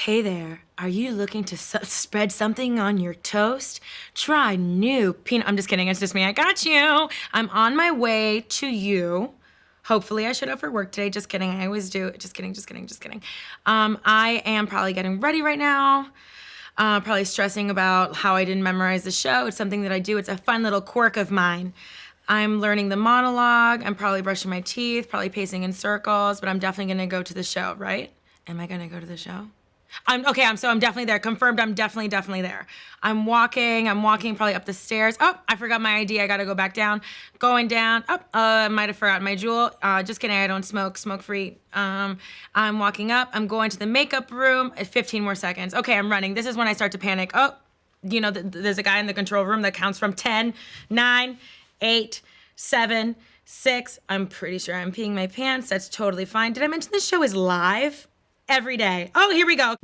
Hey there, are you looking to spread something on your toast? Try new peanut, I'm just kidding, it's just me, I got you. I'm on my way to you. Hopefully I showed up for work today, just kidding, I always do. Just kidding. I am probably getting ready right now. Probably stressing about how I didn't memorize the show. It's something that I do, it's a fun little quirk of mine. I'm learning the monologue, I'm probably brushing my teeth, probably pacing in circles, but I'm definitely gonna go to the show, right? Am I gonna go to the show? I'm definitely there. Confirmed, I'm definitely there. I'm walking probably up the stairs. Oh, I forgot my ID, I gotta go back down. Going down, I might have forgotten my jewel. Just kidding, I don't smoke free. I'm walking up, I'm going to the makeup room at 15 more seconds. Okay, I'm running. This is when I start to panic. Oh, you know, there's a guy in the control room that counts from 10, 9, 8, 7, 6. I'm pretty sure I'm peeing my pants, that's totally fine. Did I mention this show is live? Every day. Oh, here we go.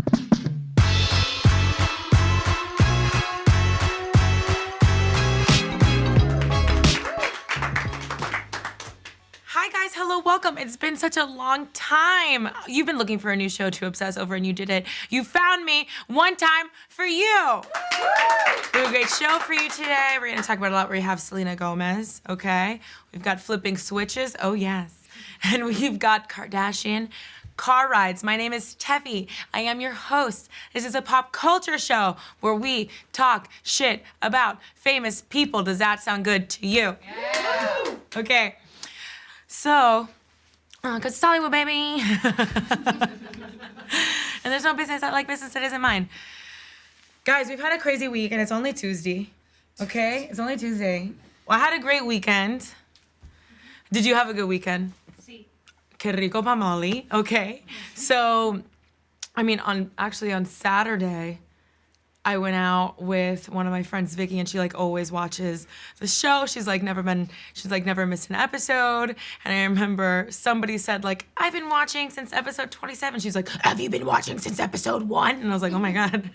Hi guys, hello, welcome. It's been such a long time. You've been looking for a new show to obsess over and you did it. You found me one time for you. We have a great show for you today. We're gonna talk about a lot. We have Selena Gomez, okay? We've got flipping switches, oh yes. And we've got Kardashian car rides. My name is Tefi. I am your host. This is a pop culture show where we talk shit about famous people. Does that sound good to you? Yeah. Okay. So, cause it's Hollywood, baby. And there's no business like business that isn't mine. Guys, we've had a crazy week and it's only Tuesday. Okay? It's only Tuesday. Well, I had a great weekend. Did you have a good weekend? Que rico pa Molly. Okay. So, I mean, on Saturday, I went out with one of my friends, Vicky, and she like always watches the show. She's like never missed an episode. And I remember somebody said like, I've been watching since episode 27. She's like, have you been watching since episode 1? And I was like, oh my God,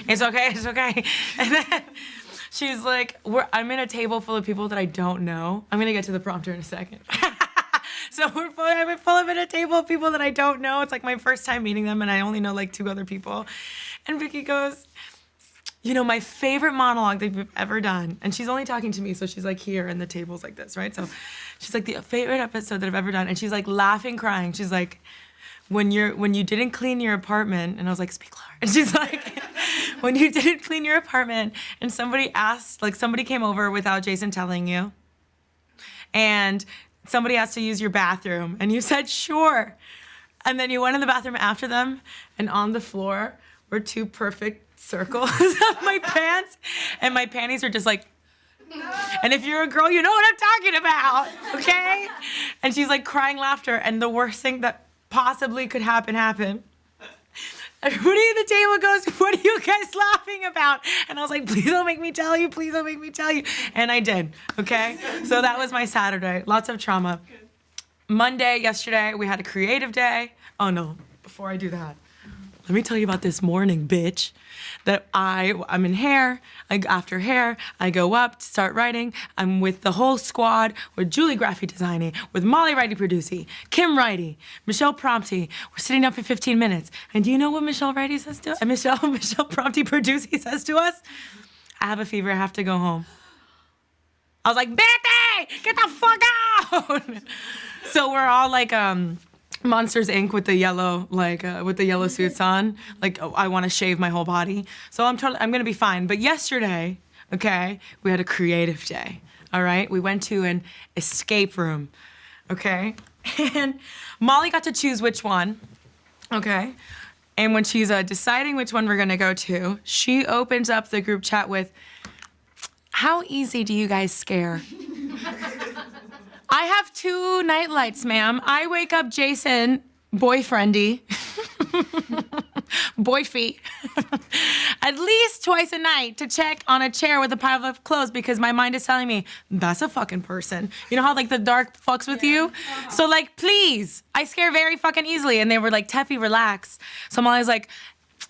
it's okay. And then she's like, I'm in a table full of people that I don't know. I'm gonna get to the prompter in a second. So I'm full of a table of people that I don't know. It's like my first time meeting them and I only know like 2 other people. And Vicky goes, you know, my favorite monologue that we've ever done, and she's only talking to me, so she's like here and the table's like this, right? So she's like, the favorite episode that I've ever done, and she's like laughing, crying. She's like, when you didn't clean your apartment, and I was like, speak louder. And she's like, when you didn't clean your apartment and somebody came over without Jason telling you, and somebody asked to use your bathroom, and you said, sure. And then you went in the bathroom after them, and on the floor were 2 perfect circles of my pants, and my panties are just like, and if you're a girl, you know what I'm talking about, okay? And she's like crying laughter, and the worst thing that possibly could happen happened. Everybody at the table goes, what are you guys laughing about? And I was like, please don't make me tell you, please don't make me tell you. And I did, okay? So that was my Saturday, lots of trauma. Monday, yesterday, we had a creative day. Oh no, before I do that, let me tell you about this morning, bitch. That I'm in hair, after hair, I go up to start writing. I'm with the whole squad, with Julie graphic designing, with Molly Righty producing, Kim Righty, Michelle Prompty. We're sitting up for 15 minutes. And do you know what Michelle Righty says to us? And Michelle Prompty producing says to us? I have a fever, I have to go home. I was like, Betty, get the fuck out! So we're all like, Monsters Inc. with the yellow, with the yellow suits on. Like, I want to shave my whole body. So I'm gonna be fine. But yesterday, okay, we had a creative day, all right? We went to an escape room, okay? And Molly got to choose which one, okay? And when she's deciding which one we're gonna go to, she opens up the group chat with, how easy do you guys scare? I have 2 nightlights, ma'am. I wake up Jason, boyfriendy, boyfie, at least twice a night to check on a chair with a pile of clothes because my mind is telling me, that's a fucking person. You know how like the dark fucks with you? So like, please, I scare very fucking easily. And they were like, Tefi, relax. So Molly's like,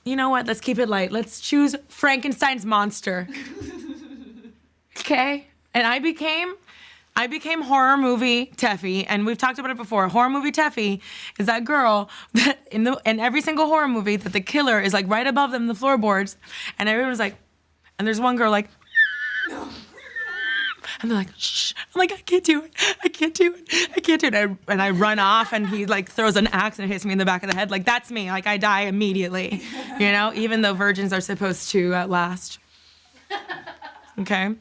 you know what, let's keep it light. Let's choose Frankenstein's monster. Okay? And I became I became horror movie Tefi, and we've talked about it before. Horror movie Tefi is that girl that in every single horror movie that the killer is like right above them, the floorboards, and everyone's like, and there's one girl like, and they're like, shh. I'm like, I can't do it. I can't do it. I can't do it. And I run off, and he like throws an axe and hits me in the back of the head. Like, that's me. Like, I die immediately, you know, even though virgins are supposed to last. Okay.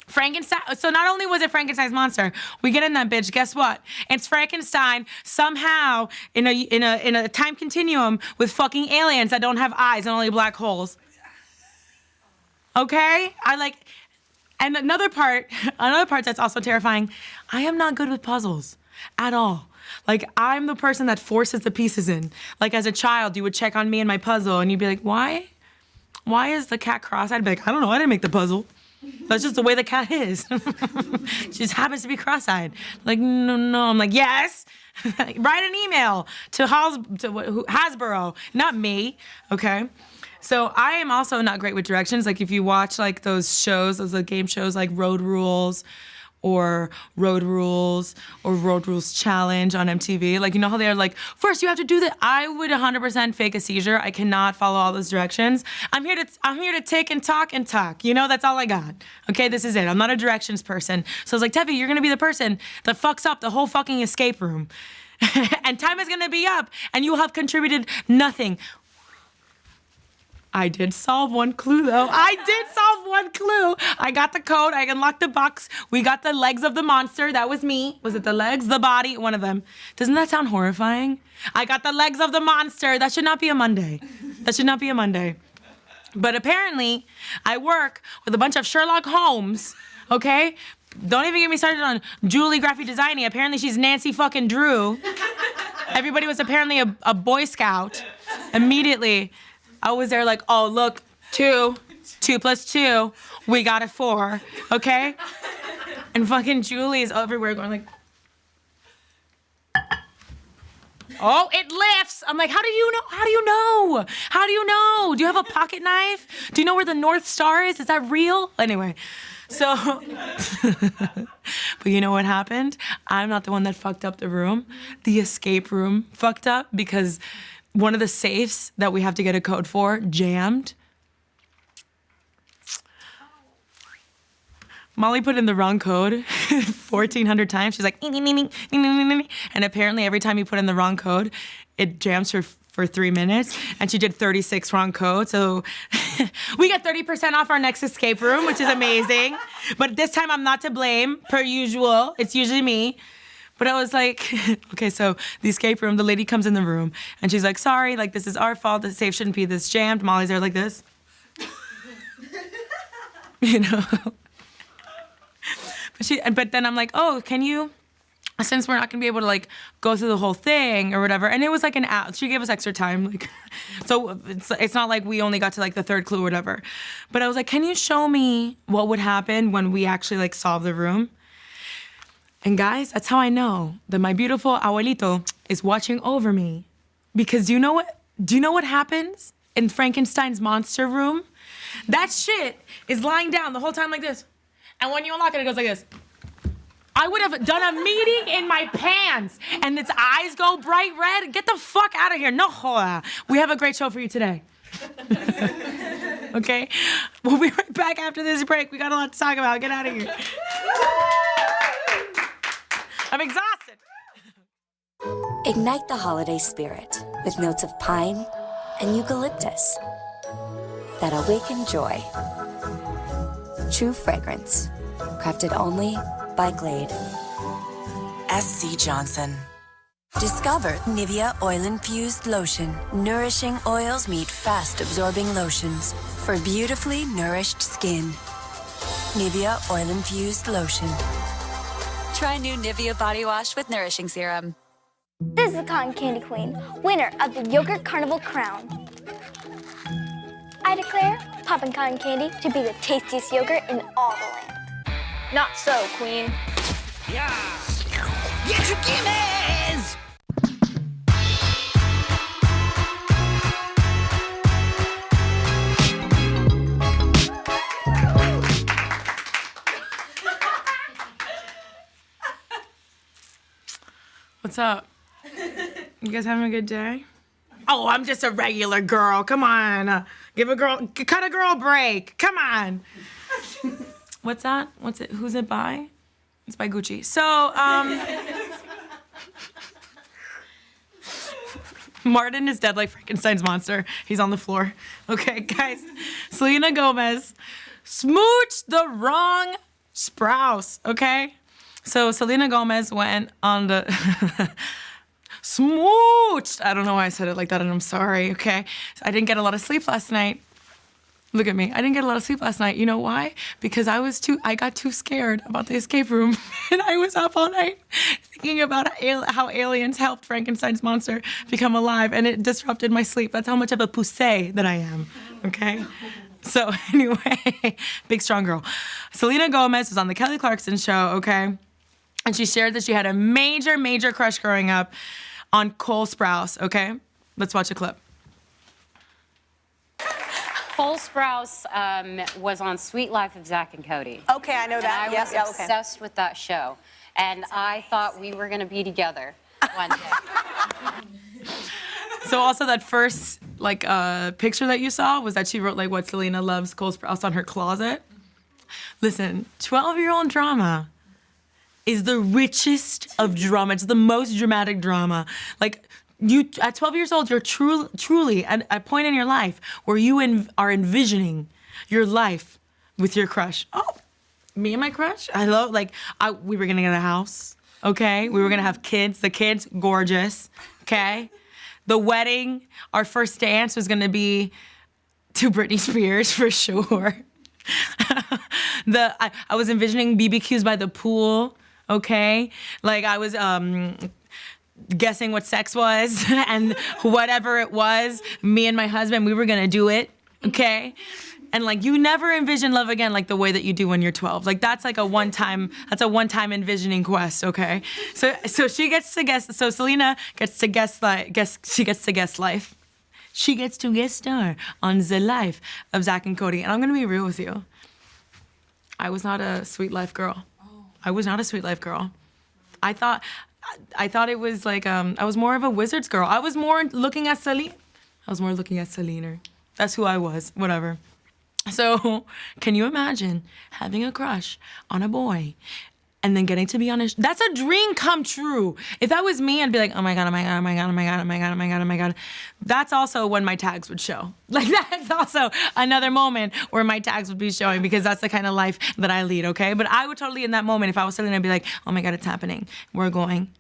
Frankenstein. So not only was it Frankenstein's monster, we get in that bitch. Guess what? It's Frankenstein somehow in a time continuum with fucking aliens that don't have eyes and only black holes. Okay? And another part that's also terrifying. I am not good with puzzles at all. Like, I'm the person that forces the pieces in. Like, as a child, you would check on me and my puzzle, and you'd be like, why? Why is the cat cross-eyed? I'd be like, I don't know. I didn't make the puzzle. That's just the way the cat is. She just happens to be cross-eyed. Like, no. I'm like, yes. Write an email to Hasbro, not me, okay? So I am also not great with directions. Like, if you watch like those shows, those game shows like Road Rules or Road Rules Challenge on MTV, like, you know how they're like, first you have to do that. I would 100% fake a seizure. I cannot follow all those directions. I'm here to tick and talk. You know, that's all I got. Okay, this is it. I'm not a directions person. So I was like, Tefi, you're gonna be the person that fucks up the whole fucking escape room. And time is gonna be up, and you have contributed nothing. I did solve one clue, though. I got the code. I unlocked the box. We got the legs of the monster. That was me. Was it the legs? The body? One of them. Doesn't that sound horrifying? I got the legs of the monster. That should not be a Monday. But apparently, I work with a bunch of Sherlock Holmes, okay? Don't even get me started on Julie graphic designing. Apparently, she's Nancy fucking Drew. Everybody was apparently a Boy Scout. Immediately, I was there like, oh, look, 2 + 2, we got a 4, okay? And fucking Julie is everywhere going like, oh, it lifts. I'm like, how do you know? Do you have a pocket knife? Do you know where the North Star is? Is that real? Anyway, so, but you know what happened? I'm not the one that fucked up the room. The escape room fucked up because one of the safes that we have to get a code for jammed. Molly put in the wrong code 1,400 times. She's like, and apparently every time you put in the wrong code, it jams for 3 minutes. And she did 36 wrong codes. So we got 30% off our next escape room, which is amazing. But this time I'm not to blame, per usual. It's usually me. But I was like, okay, so the escape room, the lady comes in the room and she's like, sorry, like, this is our fault. The safe shouldn't be this jammed. Molly's there like this. You know? But then I'm like, oh, can you, since we're not gonna be able to like go through the whole thing or whatever, and it was like an hour. She gave us extra time, like, so it's not like we only got to like the 3rd clue or whatever. But I was like, can you show me what would happen when we actually like solve the room? And guys, that's how I know that my beautiful abuelito is watching over me. Because do you know what happens in Frankenstein's monster room? That shit is lying down the whole time like this. And when you unlock it, it goes like this. I would have done a meeting in my pants and its eyes go bright red. Get the fuck out of here. No joda. We have a great show for you today. Okay? We'll be right back after this break. We got a lot to talk about. Get out of here. I'm exhausted. Ignite the holiday spirit with notes of pine and eucalyptus that awaken joy. True fragrance, crafted only by Glade. SC Johnson. Discover Nivea oil-infused lotion. Nourishing oils meet fast-absorbing lotions for beautifully nourished skin. Nivea oil-infused lotion. Try new Nivea body wash with nourishing serum. This is the Cotton Candy Queen, winner of the Yogurt Carnival crown. I declare Poppin' Cotton Candy to be the tastiest yogurt in all the land. Not so, Queen. Yeah! Get your gimmies! What's up? You guys having a good day? Oh, I'm just a regular girl. Come on. Cut a girl a break. Come on. What's that? What's it? Who's it by? It's by Gucci. So, Martin is dead like Frankenstein's monster. He's on the floor. Okay, guys. Selena Gomez smooched the wrong Sprouse, okay? So Selena Gomez went on the smooched. I don't know why I said it like that, and I'm sorry, okay? I didn't get a lot of sleep last night. Look at me. I didn't get a lot of sleep last night. You know why? Because I got too scared about the escape room, and I was up all night thinking about how aliens helped Frankenstein's monster become alive, and it disrupted my sleep. That's how much of a poussée that I am, okay? So anyway, big strong girl. Selena Gomez was on the Kelly Clarkson show, okay? And she shared that she had a major, major crush growing up on Cole Sprouse, okay? Let's watch a clip. Cole Sprouse was on Sweet Life of Zach and Cody. Okay, I know that. And I was obsessed with that show. And I thought we were going to be together one day. So also that first, picture that you saw was that she wrote, what Selena loves Cole Sprouse on her closet. Listen, 12-year-old drama is the richest of drama. It's the most dramatic drama. You, at 12 years old, you're truly at a point in your life where you are envisioning your life with your crush. Oh, me and my crush? We were gonna get a house, okay? We were gonna have kids. The kids, gorgeous, okay? The wedding, our first dance was gonna be to Britney Spears for sure. I was envisioning BBQs by the pool, okay? I was guessing what sex was and whatever it was, me and my husband, we were gonna do it, okay? And you never envision love again the way that you do when you're 12. That's a one-time envisioning quest, okay? So she gets to guess, so Selena gets to guess life. She gets to guest star on the life of Zach and Cody. And I'm gonna be real with you. I was not a Sweet Life girl. I was not a Sweet Life girl. I thought it was I was more of a Wizards girl. I was more looking at Selena. That's who I was, whatever. So, can you imagine having a crush on a boy and then getting to be on that's a dream come true. If that was me, I'd be like, oh my God, oh my God, oh my God, oh my God, oh my God, oh my God, oh my God. That's also when my tags would show. That's also another moment where my tags would be showing because that's the kind of life that I lead, okay? But I would totally, in that moment, if I was Selena, I'd be like, oh my God, it's happening. We're going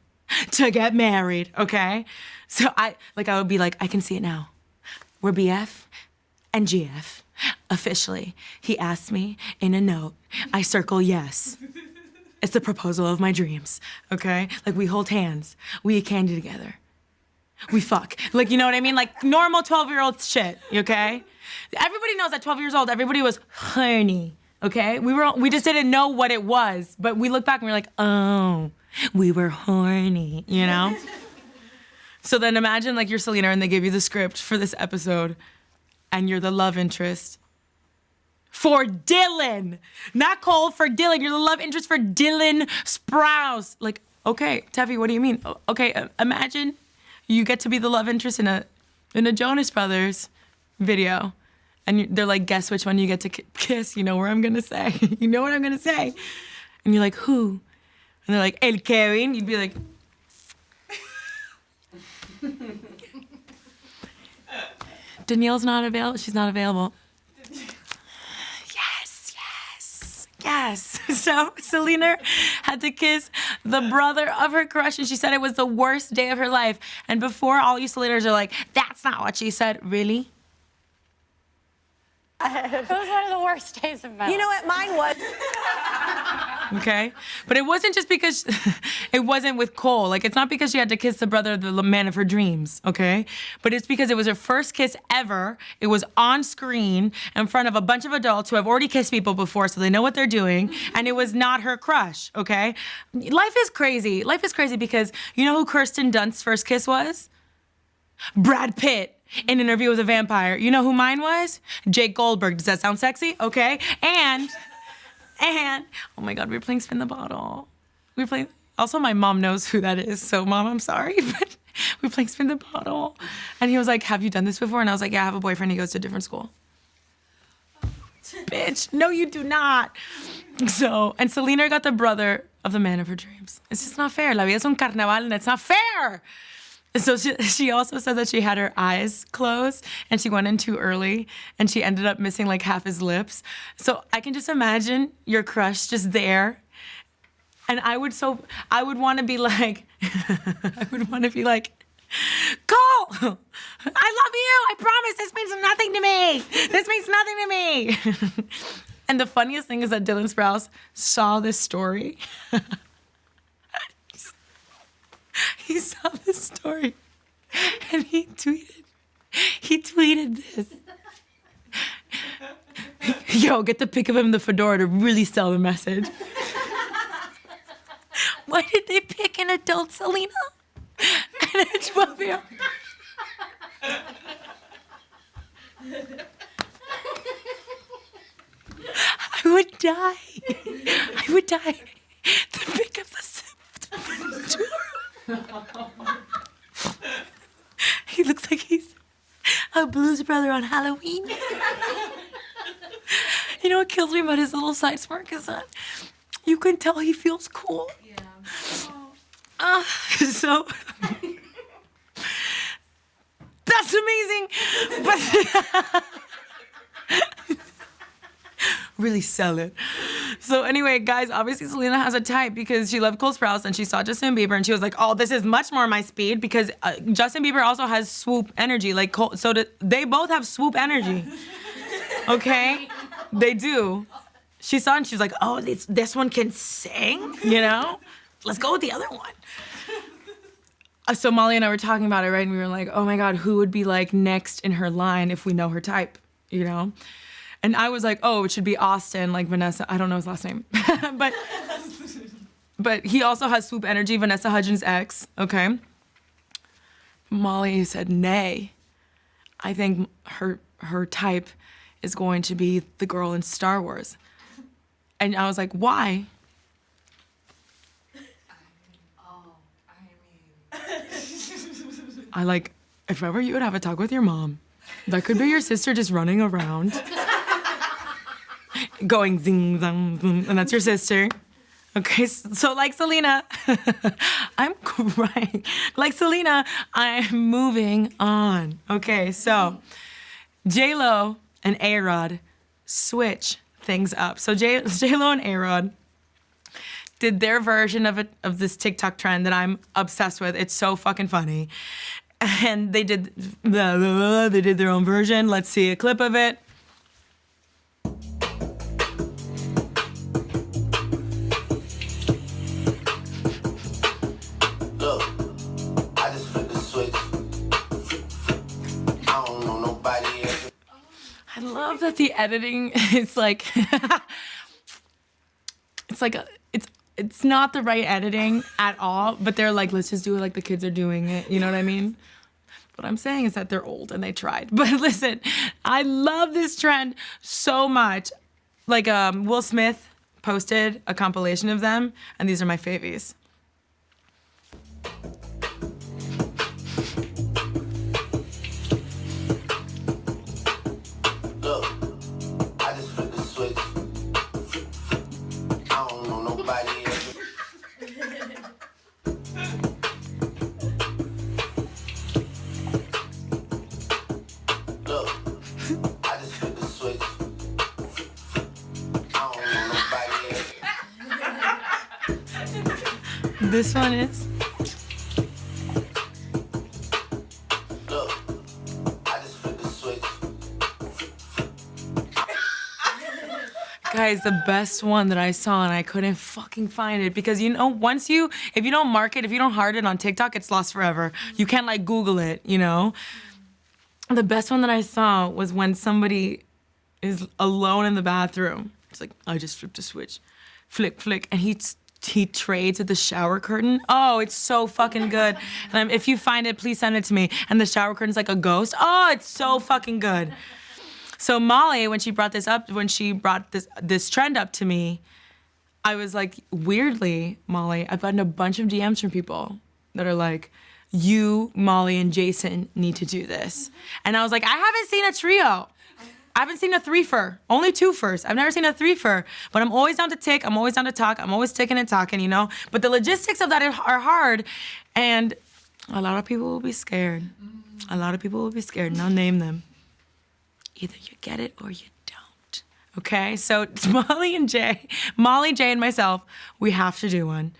to get married, okay? So I would be like, I can see it now. We're BF and GF. Officially, he asked me in a note. I circle yes. It's the proposal of my dreams, okay? We hold hands. We eat candy together. We fuck. You know what I mean? Normal 12-year-old shit, okay? Everybody knows at 12 years old, everybody was horny, okay? We just didn't know what it was, but we look back and we're like, oh, we were horny, you know? So then imagine you're Selena and they give you the script for this episode and you're the love interest for Dylan. Not Cole, for Dylan. You're the love interest for Dylan Sprouse. Okay, Tefi, what do you mean? Okay, imagine you get to be the love interest in a Jonas Brothers video. And they're like, guess which one you get to kiss? You know where I'm gonna say. You know what I'm gonna say. And you're like, who? And they're like, El Kevin. You'd be like, Danielle's not available. She's not available. Yes. So Selena had to kiss the brother of her crush, and she said it was the worst day of her life. And before all you Selenas are like, that's not what she said. Really? It was one of the worst days of my life. You know what? Mine was. Okay? But it wasn't just because it wasn't with Cole. It's not because she had to kiss the brother of the man of her dreams, okay? But it's because it was her first kiss ever. It was on screen in front of a bunch of adults who have already kissed people before, so they know what they're doing. And it was not her crush, okay? Life is crazy. Life is crazy because you know who Kirsten Dunst's first kiss was? Brad Pitt. In Interview with a Vampire. You know who mine was? Jake Goldberg. Does that sound sexy? Okay. And, oh my God, we were playing Spin the Bottle. We were playing, Also, my mom knows who that is. So, Mom, I'm sorry, but we playing spin the bottle. And he was like, have you done this before? And I was like, yeah, I have a boyfriend. He goes to a different school. Bitch, no, you do not. So, and Selena got the brother of the man of her dreams. It's just not fair. La vida es un carnaval and it's not fair. So she also said that she had her eyes closed and she went in too early and she ended up missing like half his lips. So I can just imagine your crush just there. And I would want to be like, Cole, I love you. I promise this means nothing to me. This means nothing to me. And the funniest thing is that Dylan Sprouse saw this story. He saw this story and he tweeted this. Yo, get the pic of him in the fedora to really sell the message. Why did they pick an adult Selena and a 12-year-old? I would die. The pic of the he looks like he's a blues brother on Halloween. You know what kills me about his little side smirk is that you can tell he feels cool. Yeah. So that's amazing. But really sell it. So anyway, guys, obviously Selena has a type because she loved Cole Sprouse and she saw Justin Bieber and she was like, oh, this is much more my speed because Justin Bieber also has swoop energy. Like Cole, they both have swoop energy. Okay? They do. She saw and she was like, oh, this one can sing, you know? Let's go with the other one. So Molly and I were talking about it, right? And we were like, oh my God, who would be like next in her line if we know her type, you know? And I was like, oh, it should be Austin, like Vanessa. I don't know his last name. but he also has swoop energy, Vanessa Hudgens' ex, okay? Molly said, nay. I think her type is going to be the girl in Star Wars. And I was like, why? I like, if ever you would have a talk with your mom, that could be your sister just running around. Going zing, zang, zoom, and that's your sister. Okay, so like Selena, I'm crying. Like Selena, I'm moving on. Okay, so JLo and ARod switch things up. So JLo and ARod did their version of this TikTok trend that I'm obsessed with. It's so fucking funny. And they did their own version. Let's see a clip of it. I love that the editing is like, it's not the right editing at all, but they're like, let's just do it like the kids are doing it. You know what I mean? What I'm saying is that they're old and they tried. But listen, I love this trend so much. Like Will Smith posted a compilation of them, and these are my favies. This one is. Guys, the best one that I saw, and I couldn't fucking find it because, you know, if you don't mark it, if you don't heart it on TikTok, it's lost forever. You can't like Google it, you know? The best one that I saw was when somebody is alone in the bathroom. It's like, I just flipped a switch. Flick, flick, and he trades with the shower curtain. Oh, it's so fucking good. And if you find it, please send it to me. And the shower curtain's like a ghost. Oh, it's so fucking good. So Molly, when she brought this trend up to me, I was like, weirdly, Molly, I've gotten a bunch of DMs from people that are like, you, Molly, and Jason need to do this. And I was like, I haven't seen a trio. I haven't seen a threefer, only twofers. I've never seen a threefer, but I'm always down to tick, I'm always down to talk, I'm always ticking and talking, you know? But the logistics of that are hard, and a lot of people will be scared. A lot of people will be scared, and I'll name them. Either you get it or you don't, okay? So it's Molly, Jay, and myself, we have to do one.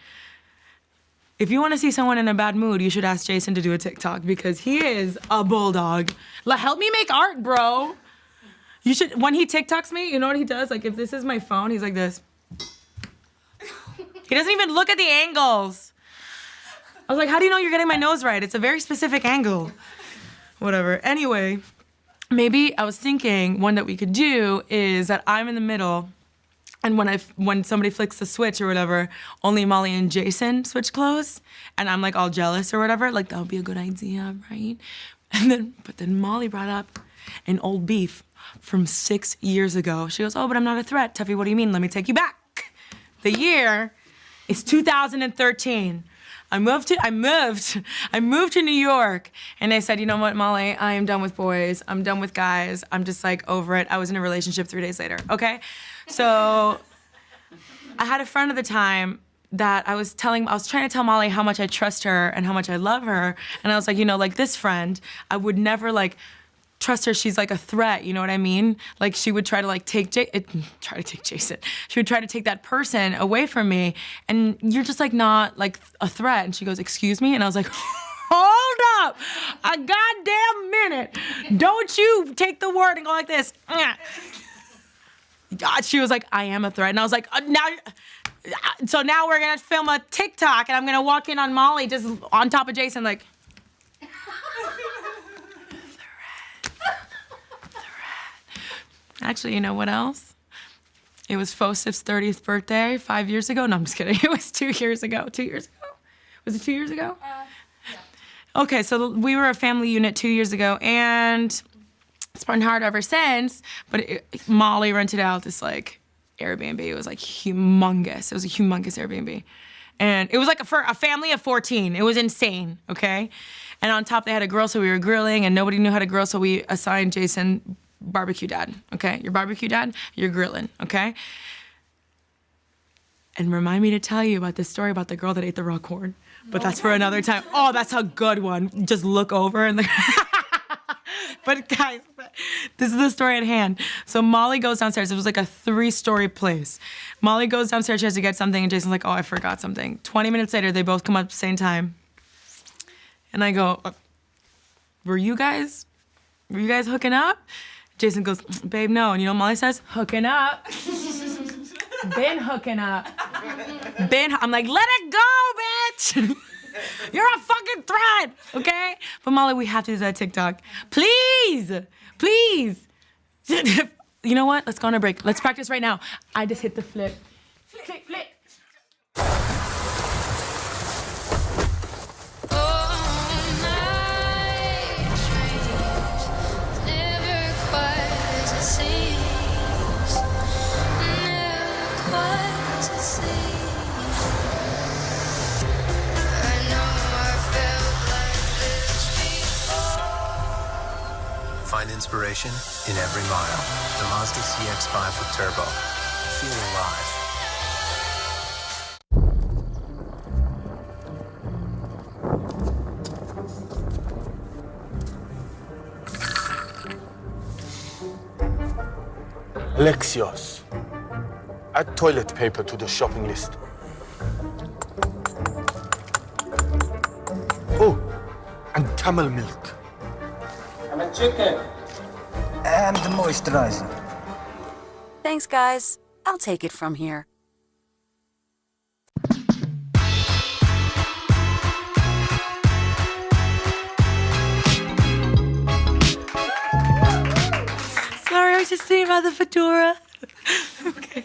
If you want to see someone in a bad mood, you should ask Jason to do a TikTok because he is a bulldog. Help me make art, bro. You should, when he TikToks me, you know what he does? Like, if this is my phone, he's like this. He doesn't even look at the angles. I was like, how do you know you're getting my nose right? It's a very specific angle. Whatever. Anyway, maybe I was thinking one that we could do is that I'm in the middle, and when somebody flicks the switch or whatever, only Molly and Jason switch clothes, and I'm like all jealous or whatever. Like, that would be a good idea, right? But then Molly brought up an old beef from 6 years ago. She goes, oh, but I'm not a threat. Tefi, what do you mean? Let me take you back. The year is 2013. I moved to New York, and I said, you know what, Molly, I am done with boys. I'm done with guys. I'm just like over it. I was in a relationship 3 days later, okay? So I had a friend at the time that I was trying to tell Molly how much I trust her and how much I love her. And I was like, you know, like this friend, I would never like trust her. She's like a threat, you know what I mean? Like she would try to like Jason. She would try to take that person away from me. And you're just like not like a threat. And she goes, excuse me? And I was like, hold up a goddamn minute. Don't you take the word and go like this. God, she was like, I am a threat. And I was like, so now we're gonna film a TikTok and I'm gonna walk in on Molly just on top of Jason like, Actually, you know what else? It was Fosif's 30th birthday 5 years ago. No, I'm just kidding. It was 2 years ago. 2 years ago? Was it 2 years ago? Yeah. Okay, so we were a family unit 2 years ago, and it's been hard ever since, but Molly rented out this, like, Airbnb. It was, like, humongous. It was a humongous Airbnb. And it was, like, for a family of 14. It was insane, okay? And on top, they had a grill, so we were grilling, and nobody knew how to grill, so we assigned Jason barbecue dad, okay? You're barbecue dad, you're grilling, okay? And remind me to tell you about this story about the girl that ate the raw corn. But that's for another time. Oh, that's a good one. Just look over and But guys, this is the story at hand. So Molly goes downstairs. It was like a 3-story place. Molly goes downstairs, she has to get something, and Jason's like, oh, I forgot something. 20 minutes later, they both come up at the same time. And I go, were you guys hooking up? Jason goes, babe, no. And you know what Molly says? Hooking up. Been hooking up. I'm like, let it go, bitch. You're a fucking threat, okay? But Molly, we have to do that TikTok. Please. You know what? Let's go on a break. Let's practice right now. I just hit the flip. Flip. Find inspiration in every mile. The Mazda CX-5 with turbo. Feel alive. Lexios. Add toilet paper to the shopping list. Oh, and camel milk. And chicken. And the moisturizer. Thanks, guys. I'll take it from here. Sorry, I was just thinking about the fedora. Okay.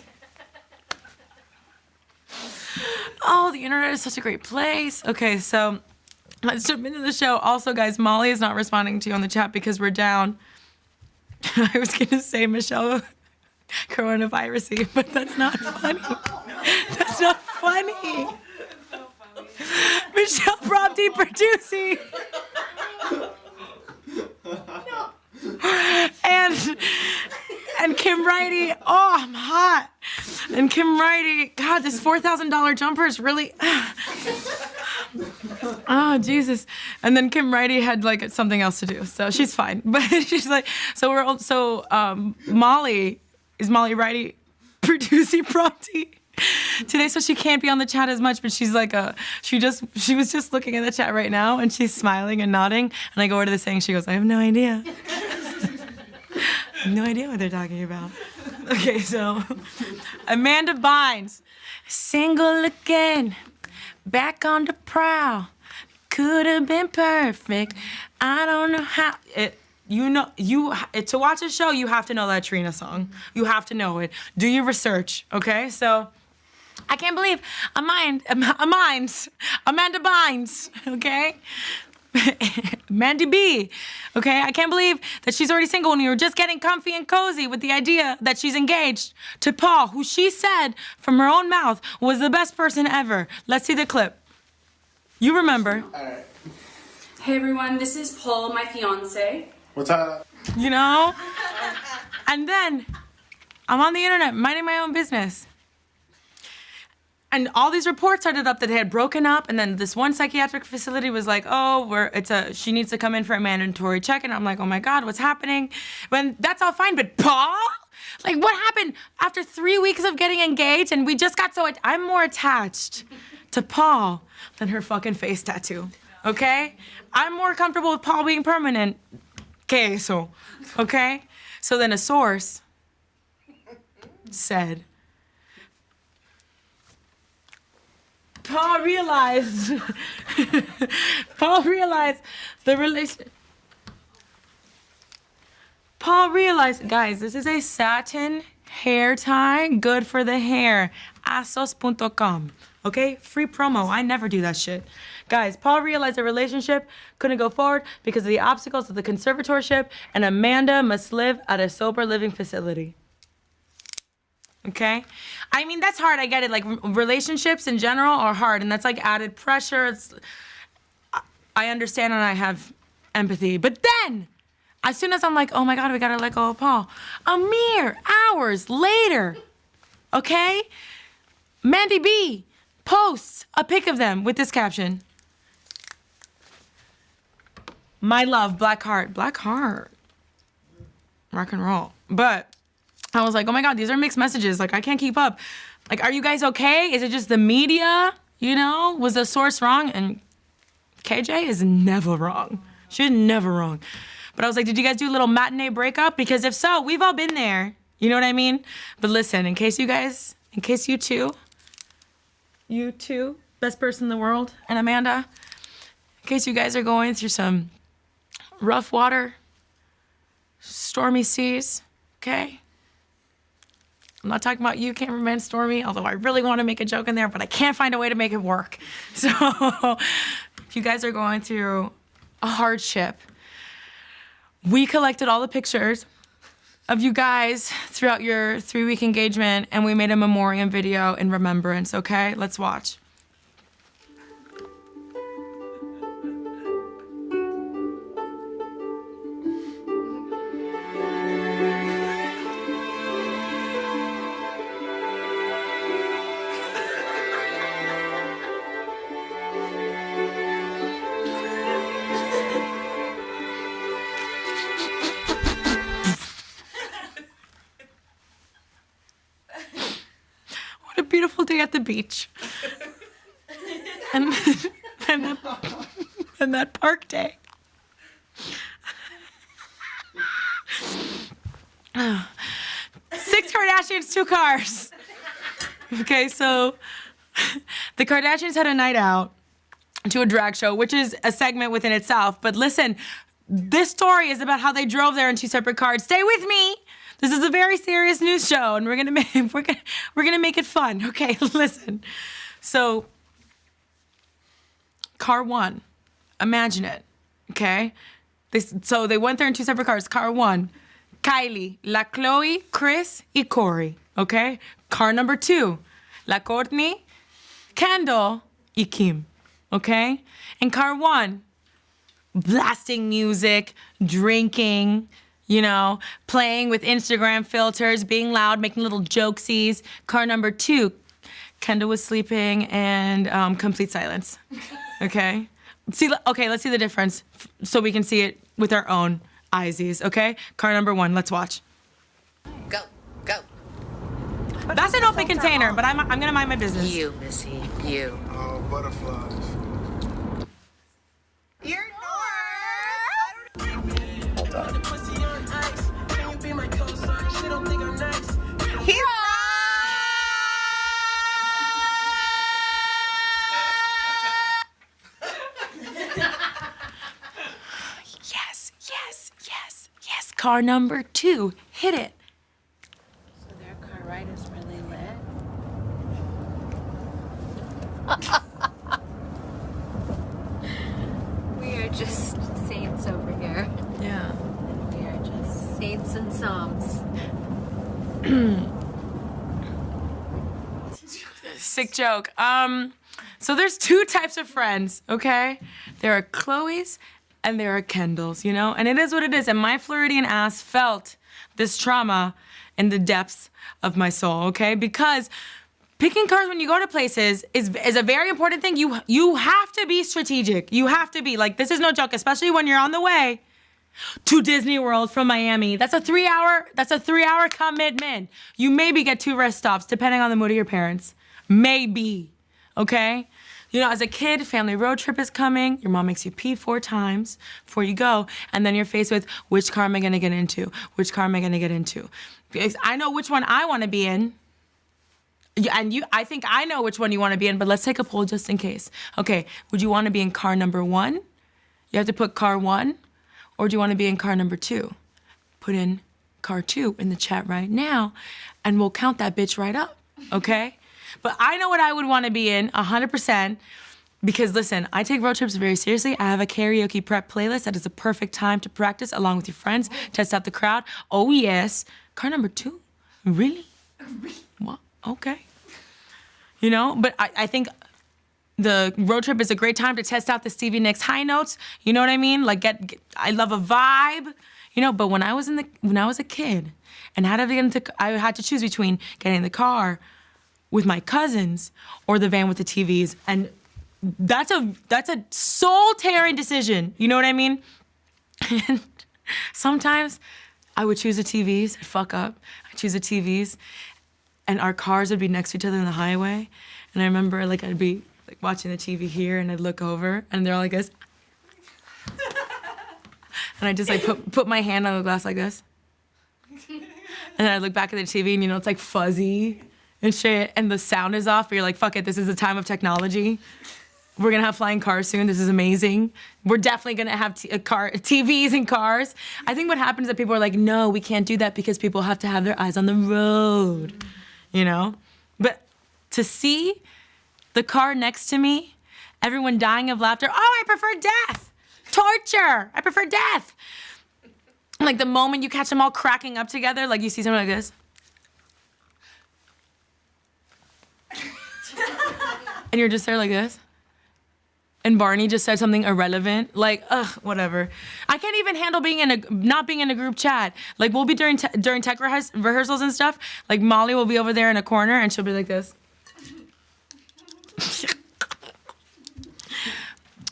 Oh, the internet is such a great place. Okay, so let's jump into the show. Also, guys, Molly is not responding to you on the chat because we're down. I was gonna say, Michelle coronavirus, but that's not funny. That's not funny. Michelle Prompty producing. And Kim Righty, oh, I'm hot. And Kim Righty, God, this $4,000 jumper is really, oh, Jesus. And then Kim Righty had like something else to do, so she's fine. But she's like, Molly, is Molly Righty producing Prompty today, so she can't be on the chat as much, but she's like, she was just looking at the chat right now, and she's smiling and nodding, and I go over to the thing, she goes, I have no idea. I have no idea what they're talking about. Okay, so Amanda Bynes, single again, back on the prowl, could have been perfect. I don't know how. To watch a show, you have to know that Trina song. You have to know it. Do your research, okay? So, I can't believe Amanda Bynes, okay? Mandy B, okay? I can't believe that she's already single when we were just getting comfy and cozy with the idea that she's engaged to Paul, who she said from her own mouth was the best person ever. Let's see the clip. You remember. All right. Hey everyone, this is Paul, my fiance. What's up? You know? And then I'm on the internet minding my own business. And all these reports started up that they had broken up, and then this one psychiatric facility was like, oh, she needs to come in for a mandatory check, and I'm like, oh my God, what's happening? When that's all fine, but Paul? Like, what happened after 3 weeks of getting engaged, and we just got so, I'm more attached to Paul than her fucking face tattoo, okay? I'm more comfortable with Paul being permanent. Que eso, okay? So then a source said, Paul realized the relation. Paul realized, guys, this is a satin hair tie, good for the hair. Asos.com, okay? Free promo, I never do that shit. Guys, Paul realized the relationship couldn't go forward because of the obstacles of the conservatorship, and Amanda must live at a sober living facility. Okay? I mean, that's hard, I get it. Like, relationships in general are hard, and that's like added pressure. I understand and I have empathy. But then, as soon as I'm like, oh my God, we gotta let go of Paul, a mere hours later, okay? Mandy B posts a pic of them with this caption. My love, black heart. Black heart. Rock and roll. But I was like, oh my God, these are mixed messages. Like, I can't keep up. Like, are you guys okay? Is it just the media? You know? Was the source wrong? And KJ is never wrong. She's never wrong. But I was like, did you guys do a little matinee breakup? Because if so, we've all been there. You know what I mean? But listen, in case you two, best person in the world, and Amanda, in case you guys are going through some rough water, stormy seas, okay? I'm not talking about you, cameraman Stormy, although I really want to make a joke in there, but I can't find a way to make it work. So if you guys are going through a hardship, we collected all the pictures of you guys throughout your 3-week engagement, and we made a memoriam video in remembrance, okay? Let's watch. Beautiful day at the beach. and that park day. 6 Kardashians, 2 cars. Okay, so the Kardashians had a night out to a drag show, which is a segment within itself. But listen, this story is about how they drove there in 2 separate cars. Stay with me. This is a very serious news show, and we're gonna make it fun. Okay, listen. So, car 1, imagine it. Okay, so they went there in 2 separate cars. Car 1, Kylie, La Chloe, Chris, y Corey, okay? Car number 2, La Courtney, Kendall, y Kim, okay? And car 1, blasting music, drinking, you know, playing with Instagram filters, being loud, making little jokesies. Car number 2, Kendall was sleeping and complete silence, okay? Let's see the difference so we can see it with our own eyesies, okay? Car number 1, let's watch. Go, go. That's an open container, but I'm gonna mind my business. You, Missy, you. Oh, butterflies. You're Yes. Car number 2, hit it. So their car ride is really lit. We are just saints over here. Yeah. And we are just saints and psalms. Sick joke. So there's 2 types of friends, okay? There are Chloe's and there are Kendall's, you know? And it is what it is. And my Floridian ass felt this trauma in the depths of my soul, okay? Because picking cars when you go to places is a very important thing. You have to be strategic. You have to be. Like, this is no joke, especially when you're on the way to Disney World from Miami. That's a 3-hour commitment. You maybe get 2 rest stops, depending on the mood of your parents. Maybe, okay? You know, as a kid, family road trip is coming. Your mom makes you pee 4 times before you go, and then you're faced with, which car am I gonna get into? Which car am I gonna get into? Because I know which one I wanna be in, and I think I know which one you wanna be in, but let's take a poll just in case. Okay, would you wanna be in car number 1? You have to put car 1, or do you wanna be in car number 2? Put in car 2 in the chat right now, and we'll count that bitch right up, okay? But I know what I would want to be in, 100%, because listen, I take road trips very seriously. I have a karaoke prep playlist that is a perfect time to practice along with your friends, test out the crowd. Oh yes. Car number 2? Really? What? Okay. You know, but I think the road trip is a great time to test out the Stevie Nicks high notes. You know what I mean? Like I love a vibe. You know, but when I was a kid and I had to choose between getting in the car with my cousins or the van with the TVs, and that's a soul-tearing decision. You know what I mean? And sometimes I would choose the TVs. I'd fuck up. I'd choose the TVs, and our cars would be next to each other on the highway. And I remember, like, I'd be like watching the TV here, and I'd look over, and they're all like this. And I just like put my hand on the glass like this. And then I look back at the TV, and you know, it's like fuzzy and shit, and the sound is off, but you're like, fuck it, this is the time of technology. We're gonna have flying cars soon, this is amazing. We're definitely gonna have TVs in cars. I think what happens is that people are like, no, we can't do that because people have to have their eyes on the road, you know? But to see the car next to me, everyone dying of laughter, oh, I prefer death, torture, I prefer death. Like the moment you catch them all cracking up together, like you see someone like this. And you're just there like this. And Barney just said something irrelevant. Like, ugh, whatever. I can't even handle not being in a group chat. Like, we'll be during tech rehearsals and stuff. Like, Molly will be over there in a corner and she'll be like this.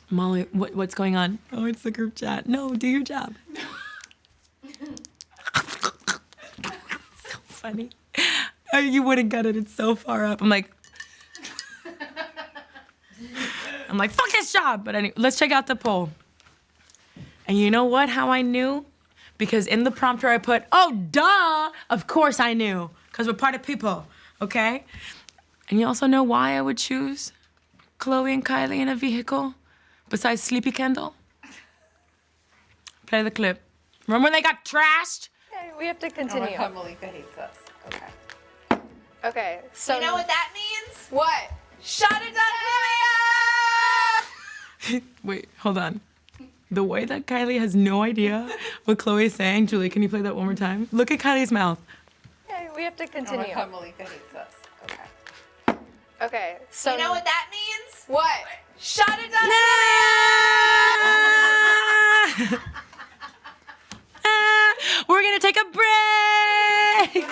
Molly, what's going on? Oh, it's the group chat. No, do your job. So funny. Oh, you wouldn't get it. It's so far up. I'm like, fuck this job. But anyway, let's check out the poll. And you know what? How I knew? Because in the prompter I put, oh, duh. Of course I knew. Because we're part of people, okay? And you also know why I would choose Chloe and Kylie in a vehicle besides Sleepy Kendall? Play the clip. Remember when they got trashed? Okay, we have to continue. Oh, Malika hates us. Okay. Okay, so... You know what that means? What? Shut it down, Julia! Wait, hold on. The way that Kylie has no idea what Chloe is saying. Julie, can you play that one more time? Look at Kylie's mouth. Okay, we have to continue. Oh my God, Malika hates us. Okay. Okay, so You know what that means? what? Shut it down. We're gonna take a break.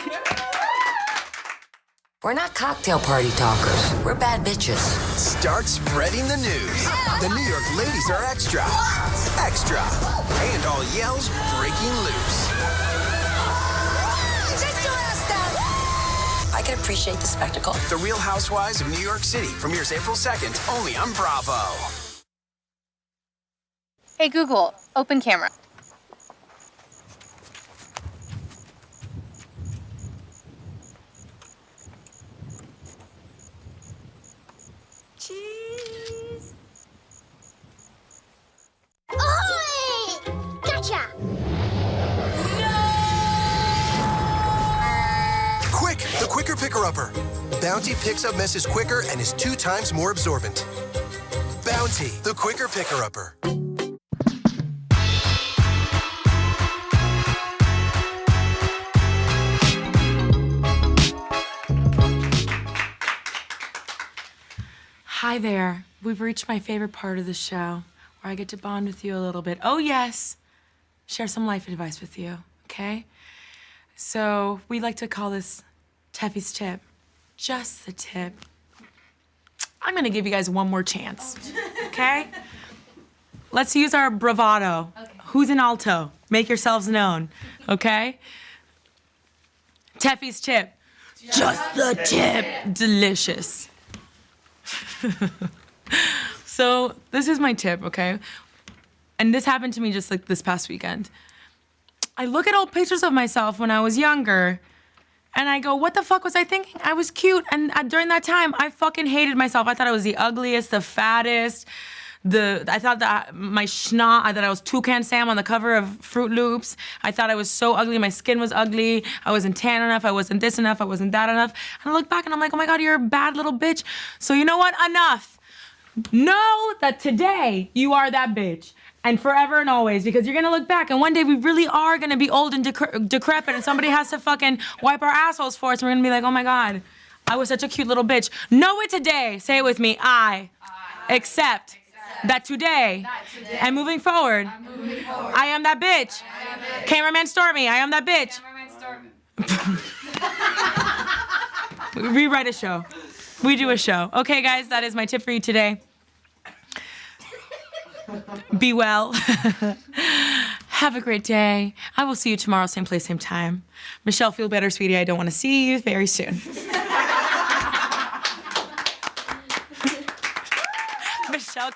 We're not cocktail party talkers. We're bad bitches. Start spreading the news. The New York ladies are extra. Extra. And all yells breaking loose. I can appreciate the spectacle. The Real Housewives of New York City premieres April 2nd, only on Bravo. Hey Google, open camera. Cheese. Ahoy! Gotcha! Quick, the quicker picker-upper. Bounty picks up messes quicker and is 2 times more absorbent. Bounty, the quicker picker-upper. Hi there. We've reached my favorite part of the show, where I get to bond with you a little bit. Oh yes, share some life advice with you, okay? So we like to call this Tefi's tip. Just the tip. I'm gonna give you guys one more chance, okay? Let's use our bravado. Okay. Who's in alto? Make yourselves known, okay? Tefi's tip. Just the tip. Delicious. So this is my tip, okay? And this happened to me just like this past weekend. I look at old pictures of myself when I was younger and I go, what the fuck was I thinking? I was cute. And during that time, I fucking hated myself. I thought I was the ugliest, the fattest, I thought that my schnoz, I thought I was Toucan Sam on the cover of Fruit Loops. I thought I was so ugly, my skin was ugly, I wasn't tan enough, I wasn't this enough, I wasn't that enough. And I look back and I'm like, oh my God, you're a bad little bitch. So you know what, enough. Know that today you are that bitch. And forever and always, because you're gonna look back and one day we really are gonna be old and decrepit and somebody has to fucking wipe our assholes for us and we're gonna be like, oh my God, I was such a cute little bitch. Know it today, say it with me, I accept that today, and moving forward, I am that bitch. Cameraman Stormy, I am that bitch. Rewrite a show. We do a show. Okay, guys, that is my tip for you today. Be well. Have a great day. I will see you tomorrow, same place, same time. Michelle, feel better, sweetie. I don't want to see you very soon. Michelle.